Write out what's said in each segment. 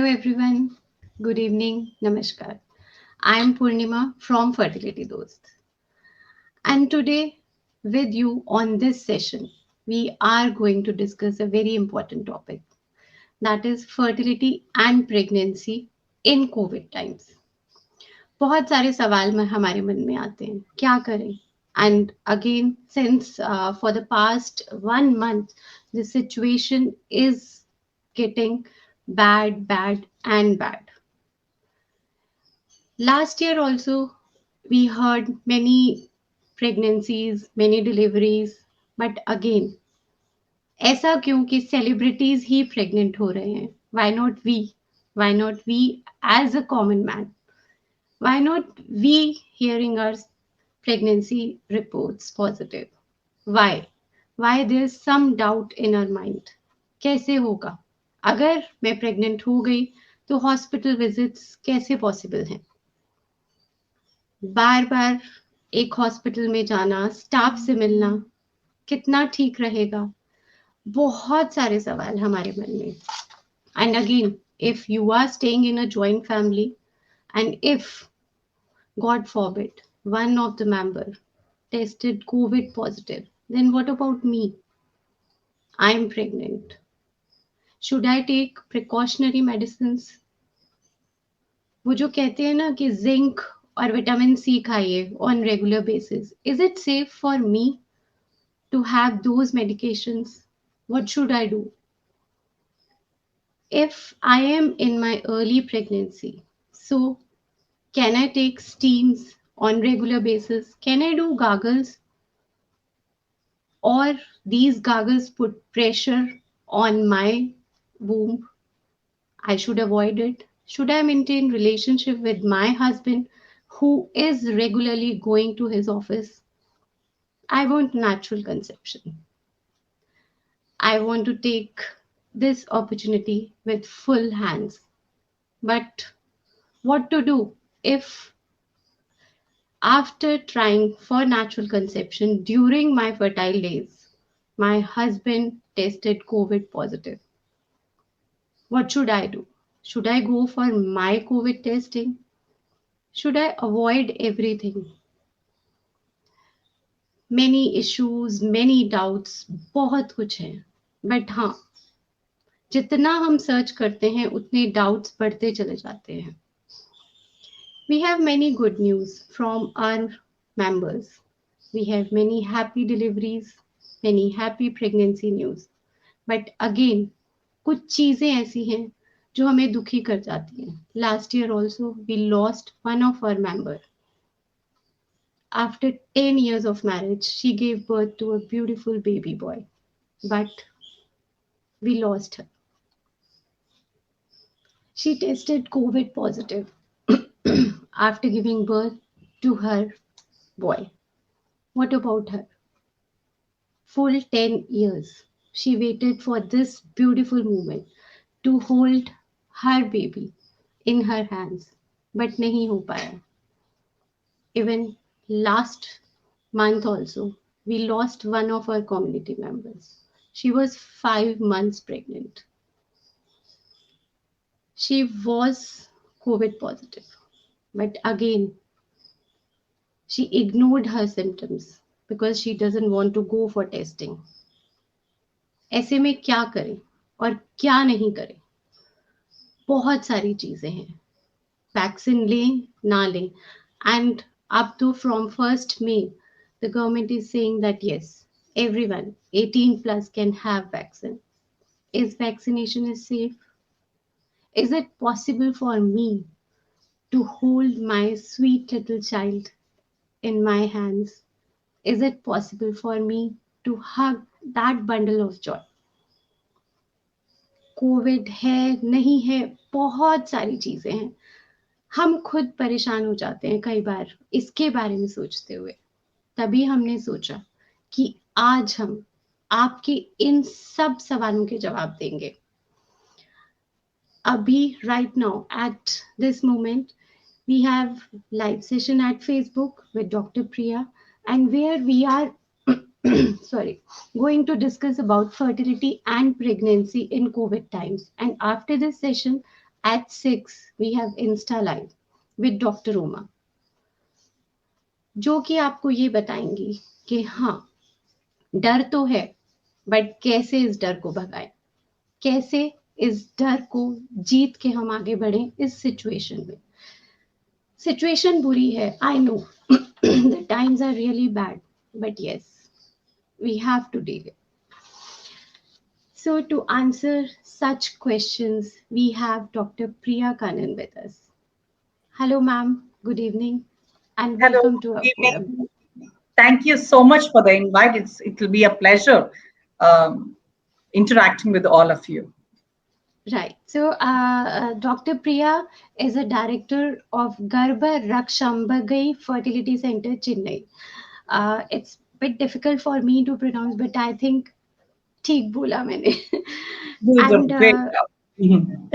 everyone. Good evening. Namaskar. I am Purnima from Fertility Dost. And today, with you on this session, we are going to discuss a very important topic, that is fertility and pregnancy in COVID times. बहुत सारे सवाल में हमारे मन में आते हैं, क्या करें? And again, since for the past 1 month, the situation is getting bad, and bad. Last year also, we heard many pregnancies, many deliveries, but again, ऐसा क्यों कि celebrities ही pregnant हो रहे हैं? Why not we? Why not we as a common man? Why not we hearing our pregnancy reports positive? Why? Why there's some doubt in our mind? कैसे होगा? अगर मैं pregnant हो गई तो hospital visits कैसे possible हैं? बार बार एक हॉस्पिटल में जाना, स्टाफ से मिलना कितना ठीक रहेगा? बहुत सारे सवाल हमारे मन में. And again, if you are staying in a joint family and if God forbid one of the member tested COVID positive, then what about me? I'm pregnant. Should I take precautionary medicines? वो जो कहते हैं ना कि zinc और vitamin C खाइए on regular basis, is it safe for me to have those medications? What should I do if I am in my early pregnancy? So can I take steams on regular basis? Can I do gargles, or these gargles put pressure on my womb? I should avoid it. Should I maintain relationship with my husband who is regularly going to his office? I want natural conception. I want to take this opportunity with full hands. But what to do if after trying for natural conception during my fertile days, my husband tested COVID positive? What should I do? Should I go for my COVID testing? Should I avoid everything? Many issues, many doubts, बहुत कुछ है. But हाँ, जितना हम search करते हैं उतने doubts बढ़ते चले जाते हैं. We have many good news from our members. We have many happy deliveries, many happy pregnancy news. But again, कुछ चीजें ऐसी हैं जो हमें दुखी कर जाती हैं. Last year also we lost one of our member. After 10 years of marriage, she gave birth to a beautiful baby boy. But we lost her. She tested COVID positive after giving birth to her boy. What about her? Full 10 years. She waited for this beautiful moment to hold her baby in her hands. But नहीं हो पाया. Even last month also, we lost one of our community members. She was 5 months pregnant. She was COVID positive. But again, she ignored her symptoms because she doesn't want to go for testing. ऐसे में क्या करें और क्या नहीं करें? बहुत सारी चीजें हैं. वैक्सीन लें ना लें. And up to from 1st May, the government is saying that yes, everyone 18 plus can have vaccine. Is vaccination is safe? Is it possible for me to hold my sweet little child in my hands? Is it possible for me to hug that bundle of joy? Covid है नहीं है, बहुत सारी चीजें हैं. हम खुद परेशान हो जाते हैं कई बार इसके बारे में सोचते हुए. तभी हमने सोचा कि आज हम आपके इन सब सवालों के जवाब देंगे. अभी right now at this moment we have live session at Facebook with Dr. Priya, and where we are going to discuss about fertility and pregnancy in COVID times. And after this session, at 6 we have Insta Live with Dr. Roma, जो कि आपको ये बताएंगी कि हाँ, डर तो है, बट कैसे इस डर को भगाएं, कैसे इस डर को जीत के हम आगे बढ़े इस सिचुएशन में. सिचुएशन बुरी है, I know. The times are really bad, but yes, we have to deal. So, to answer such questions, we have Dr. Priya Kannan with us. Hello, ma'am. Good evening, and Hello, welcome to our good forum. evening. Thank you so much for the invite. It will be a pleasure um, interacting with all of you. Right. So, Dr. Priya is a director of Garbh Rakshambigai Fertility Centre, Chennai. It's a bit difficult for me to pronounce, but I think ठीक बोला मैंने. You did a And great job. Mhm.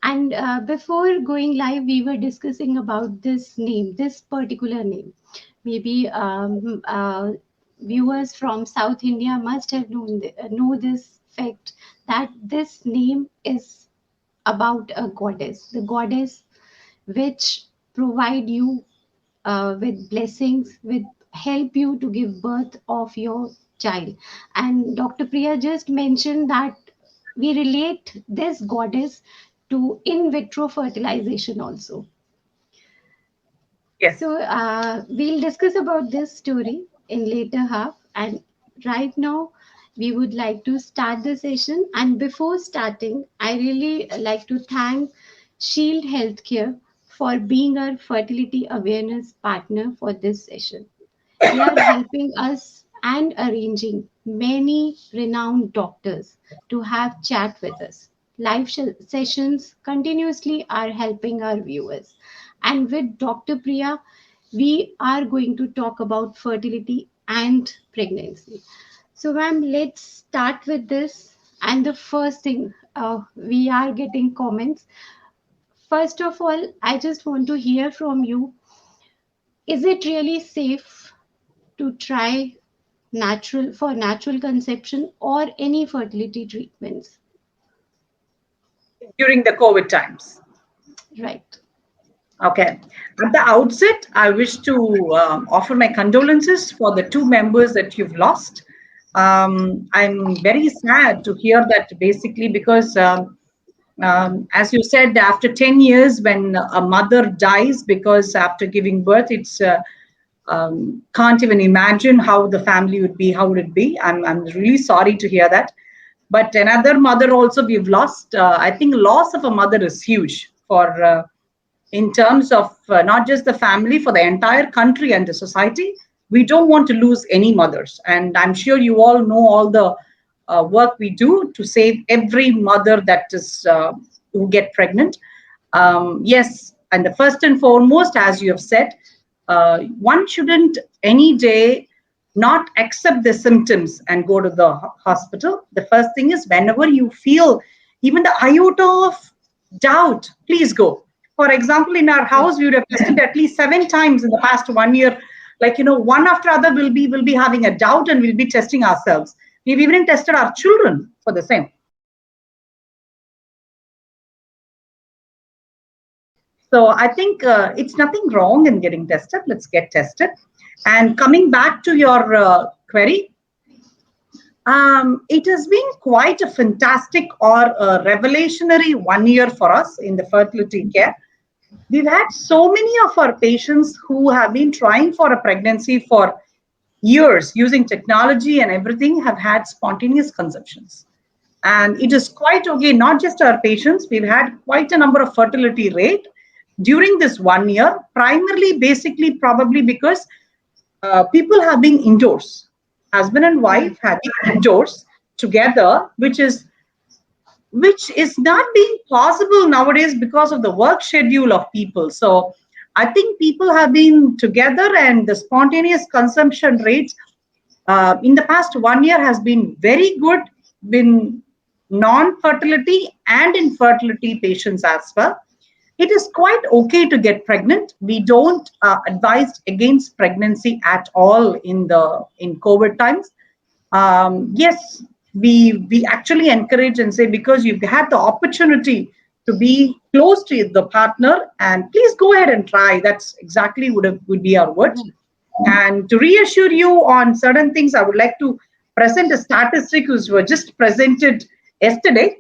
and before going live, we were discussing about this name, this particular name. Maybe viewers from South India must have know this fact that this name is about a goddess, the goddess which provide you with blessings, with help you to give birth of your child. And Dr. Priya just mentioned that we relate this goddess to in vitro fertilization also. Yes. So we'll discuss about this story in later half. And right now, we would like to start the session. And before starting, I really like to thank Shield Healthcare for being our fertility awareness partner for this session. They are helping us and arranging many renowned doctors to have chat with us. Sessions continuously are helping our viewers. And with Dr. Priya, we are going to talk about fertility and pregnancy. So, ma'am, let's start with this. And the first thing, we are getting comments. First of all, I just want to hear from you, is it really safe to try natural conception or any fertility treatments? During the COVID times. Right. Okay. At the outset, I wish to offer my condolences for the two members that you've lost. I'm very sad to hear that basically because, as you said, after 10 years, when a mother dies because after giving birth, it's can't even imagine how the family would be, how would it be. I'm really sorry to hear that. But another mother also we've lost. I think loss of a mother is huge for in terms of not just the family, for the entire country and the society. We don't want to lose any mothers. And I'm sure you all know all the work we do to save every mother that is who get pregnant. Yes, and the first and foremost, as you have said, one shouldn't any day not accept the symptoms and go to the hospital. The first thing is whenever you feel even the iota of doubt, please go. For example, in our house, we would have tested at least 7 times in the past 1 year. Like, one after other, will be having a doubt and we'll be testing ourselves. We've even tested our children for the same. So I think it's nothing wrong in getting tested. Let's get tested. And coming back to your query, it has been quite a fantastic or a revelationary 1 year for us in the fertility care. We've had so many of our patients who have been trying for a pregnancy for years using technology and everything have had spontaneous conceptions. And it is quite okay, not just our patients, we've had quite a number of fertility rate during this 1 year, primarily, basically, probably because people have been indoors. Husband and wife have been indoors together, which is not being possible nowadays because of the work schedule of people. So I think people have been together and the spontaneous consumption rates in the past 1 year has been very good, been non-fertility and infertility patients as well. It is quite okay to get pregnant. We don't advise against pregnancy at all in COVID times. Yes, we actually encourage and say because you've had the opportunity to be close to the partner, and please go ahead and try. That's exactly would be our words. Right. And to reassure you on certain things, I would like to present a statistic which was just presented yesterday,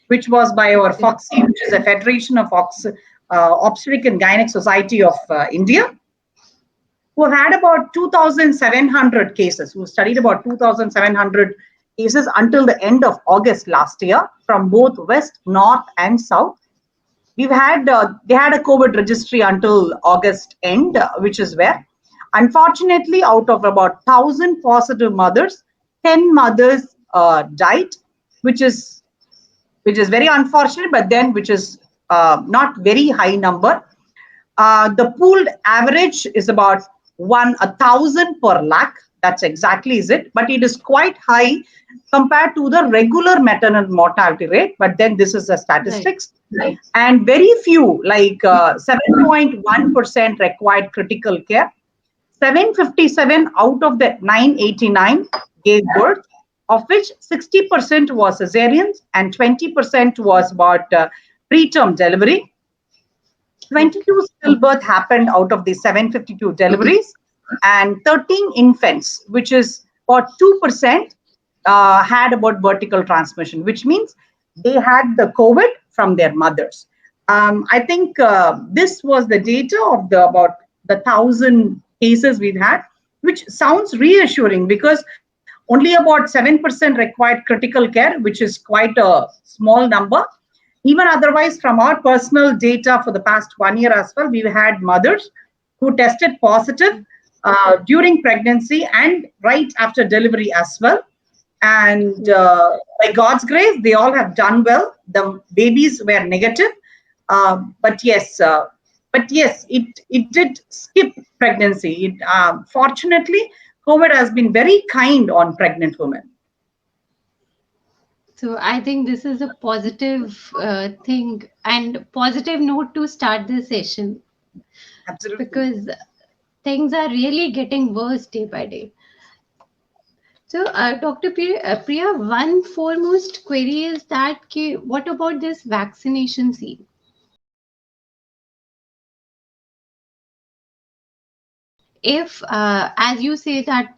which was by our Okay. FOXI, which is a Federation of Obstetric and Gynec Society of India, who had about 2,700 cases, who studied about 2,700 cases until the end of August last year from both West, North, and South. They had a COVID registry until August end, which is where, unfortunately, out of about 1,000 positive mothers, 10 mothers died, which is very unfortunate, but then which is not very high number. The pooled average is about 1,000 per lakh. That's exactly is it, but it is quite high compared to the regular maternal mortality rate. But then this is the Right. statistics, and very few, like 7.1% required critical care. 757 out of the 989 gave birth, of which 60% was cesareans and 20% was about preterm delivery. Okay. 22 stillbirth happened out of the 752 deliveries, and 13 infants, which is about 2%, had about vertical transmission, which means they had the COVID from their mothers. I think this was the data of the about the 1,000 cases we've had, which sounds reassuring because only about 7% required critical care, which is quite a small number. Even otherwise, from our personal data for the past 1 year as well, we've had mothers who tested positive during pregnancy and right after delivery as well. And by God's grace, they all have done well. The babies were negative, but yes, it did skip pregnancy. Fortunately, COVID has been very kind on pregnant women. So I think this is a positive thing and positive note to start this session, Absolutely. because things are really getting worse day by day. So, Dr. Priya, one foremost query is that what about this vaccination scene? If, as you say, that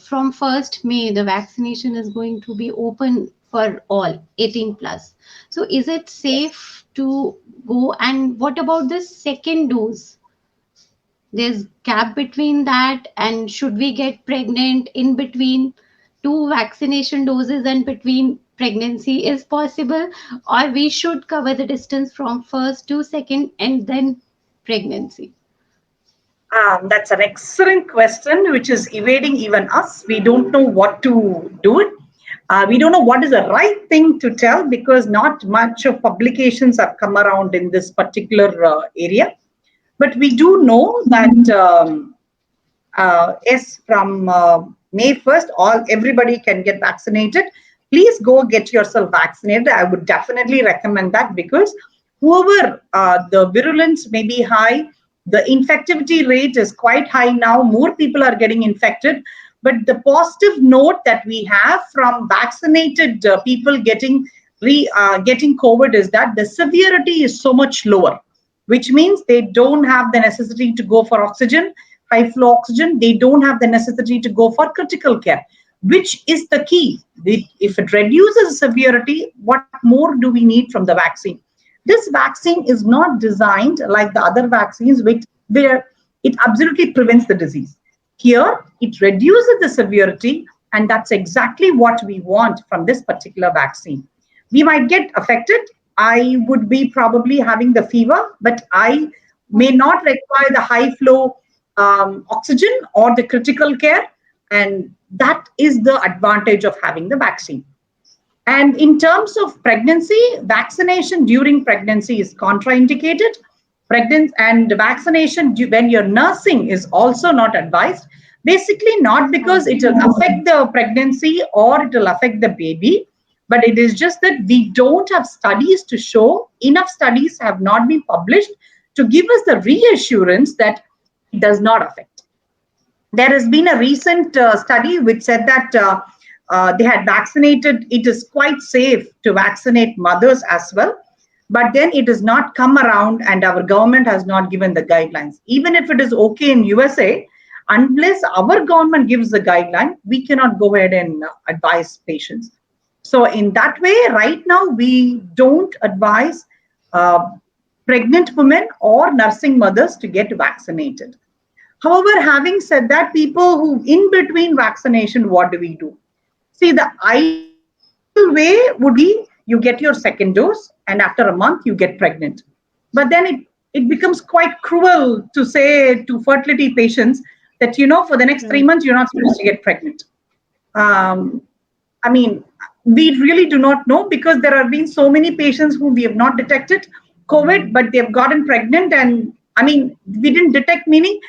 from 1st May, the vaccination is going to be open for all 18 plus. So, is it safe to go? And what about the second dose? There's gap between that, and should we get pregnant in between two vaccination doses and between pregnancy is possible, or we should cover the distance from first to second and then pregnancy? That's an excellent question, which is evading even us. We don't know what to do it. We don't know what is the right thing to tell because not much of publications have come around in this particular area. But we do know that yes, from May 1st, everybody can get vaccinated. Please go get yourself vaccinated. I would definitely recommend that because whoever the virulence may be high, the infectivity rate is quite high now. More people are getting infected. But the positive note that we have from vaccinated people getting COVID is that the severity is so much lower, which means they don't have the necessity to go for oxygen, high flow oxygen. They don't have the necessity to go for critical care, which is the key. If it reduces severity, what more do we need from the vaccine? This vaccine is not designed like the other vaccines, where it absolutely prevents the disease. Here, it reduces the severity, and that's exactly what we want from this particular vaccine. We might get affected. I would be probably having the fever, but I may not require the high flow oxygen or the critical care. And that is the advantage of having the vaccine. And in terms of pregnancy, vaccination during pregnancy is contraindicated. Pregnancy and vaccination when you're nursing is also not advised. Basically, not because it will affect the pregnancy or it will affect the baby, but it is just that we don't have studies to show, enough studies have not been published to give us the reassurance that it does not affect. There has been a recent study which said that they had vaccinated, it is quite safe to vaccinate mothers as well. but then it has not come around and our government has not given the guidelines. Even if it is okay in USA, unless our government gives the guideline, we cannot go ahead and advise patients. So in that way, right now we don't advise uh, pregnant women or nursing mothers to get vaccinated. However, having said that, people who in between vaccination, what do we do? See, the ideal way would be you get your second dose and after a month you get pregnant. But then it becomes quite cruel to say to fertility patients that, for the next 3 months, Right. you're not supposed to get pregnant. Um, I mean, we really do not know because there have been so many patients whom we have not detected COVID, but they've gotten pregnant. And I mean, we didn't detect, meaning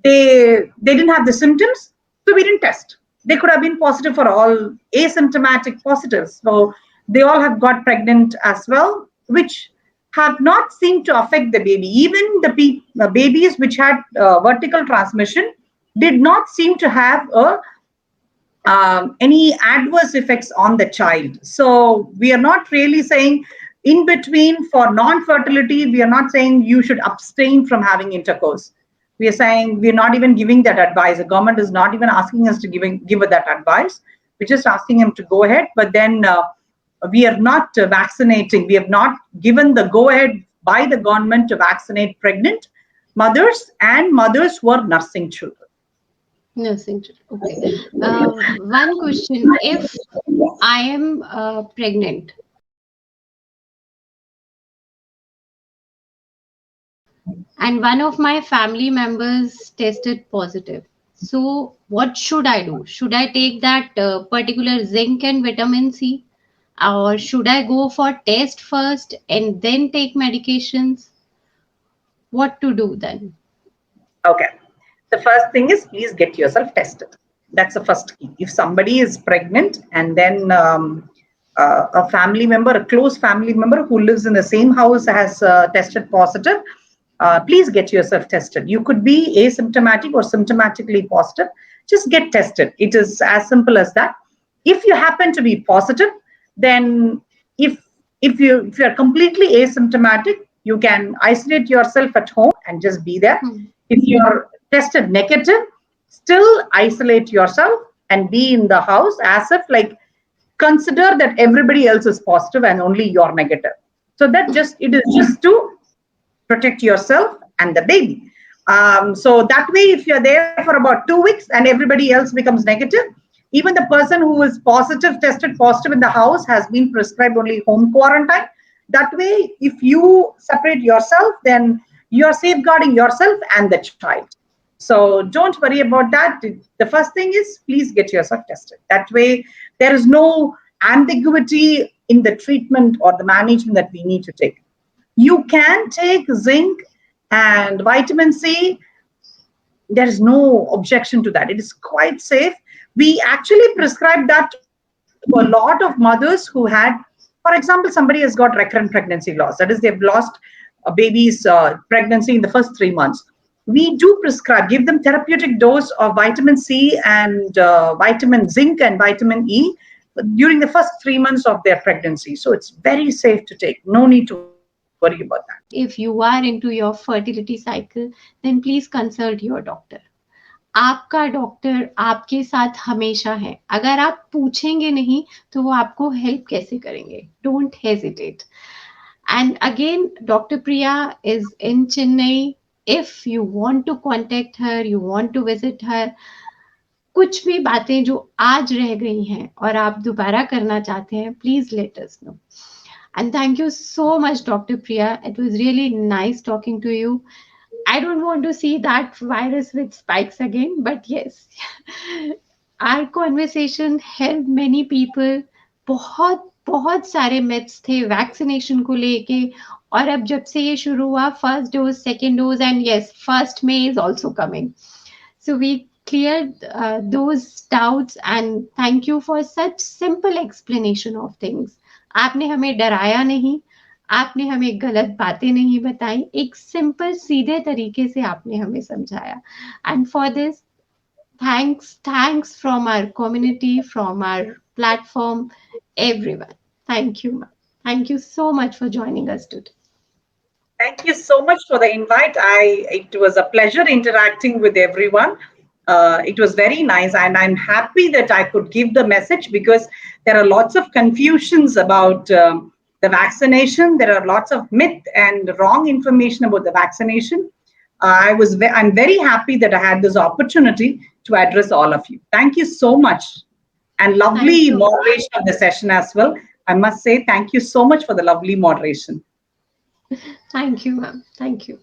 they didn't have the symptoms, so we didn't test. They could have been positive for all asymptomatic positives. So they all have got pregnant as well, which have not seemed to affect the baby. Even the babies which had vertical transmission did not seem to have any adverse effects on the child. So we are not really saying in between for non-fertility, we are not saying you should abstain from having intercourse. We are saying we're not even giving that advice. The government is not even asking us to give that advice. We're just asking them to go ahead, but then we are not vaccinating. We have not given the go ahead by the government to vaccinate pregnant mothers and mothers who are nursing children. Nursing children. Okay. One question: if I am pregnant and one of my family members tested positive, so what should I do? Should I take that particular zinc and vitamin C, or should I go for test first and then take medications? What to do then? Okay. The first thing is please get yourself tested. That's the first key. If somebody is pregnant and then a family member, a close family member who lives in the same house has tested positive, please get yourself tested. You could be asymptomatic or symptomatically positive. Just get tested. It is as simple as that. If you happen to be positive, then if if you're completely asymptomatic, you can isolate yourself at home and just be there. Hmm. If you're tested negative, still isolate yourself and be in the house as if like consider that everybody else is positive and only you're negative. So that just it is just to protect yourself and the baby. So that way, if you're there for about 2 weeks and everybody else becomes negative, even the person who is positive, tested positive in the house, has been prescribed only home quarantine. That way, if you separate yourself, then you're safeguarding yourself and the child. So don't worry about that. The first thing is please get yourself tested. That way, there is no ambiguity in the treatment or the management that we need to take. You can take zinc and vitamin C. There is no objection to that. It is quite safe. We actually prescribe that to a lot of mothers who had, for example, somebody has got recurrent pregnancy loss. That is, they've lost a baby's pregnancy in the first 3 months. We do prescribe, give them therapeutic dose of vitamin C and vitamin zinc and vitamin E during the first 3 months of their pregnancy. So it's very safe to take. No need to worry about that. If you are into your fertility cycle, then please consult your doctor. आपका doctor आपके साथ हमेशा है. अगर आप पूछेंगे नहीं तो वो आपको हेल्प कैसे करेंगे? Don't hesitate. And again, Dr. Priya is in Chennai. If you want to contact her, you want to visit her, कुछ भी बातें जो आज रह गई हैं और आप दोबारा करना चाहते हैं, please let us know. And thank you so much, Dr. Priya. It was really nice talking to you. I don't want to see that virus with spikes again, but yes, our conversation helped many people. बहुत बहुत सारे myths थे vaccination को लेके, और अब जब से ये शुरू हुआ, first dose, second dose, and yes, first may is also coming. So we cleared those doubts, and thank you for such simple explanation of things. आपने हमें डराया नहीं, आपने हमें गलत बातें नहीं बताई, एक सिंपल सीधे तरीके से आपने हमें समझाया. And for this, thanks from our community, from our platform, everyone. Thank you, ma'am. Thank you so much for joining us today. Thank you so much for the invite. It was a pleasure interacting with everyone. It was very nice, and I'm happy that I could give the message because there are lots of confusions about the vaccination. There are lots of myth and wrong information about the vaccination. I'm very happy that I had this opportunity to address all of you. Thank you so much, and Thank lovely you. moderation of the session as well. I must say thank you so much for the lovely moderation. Thank you, ma'am. Thank you.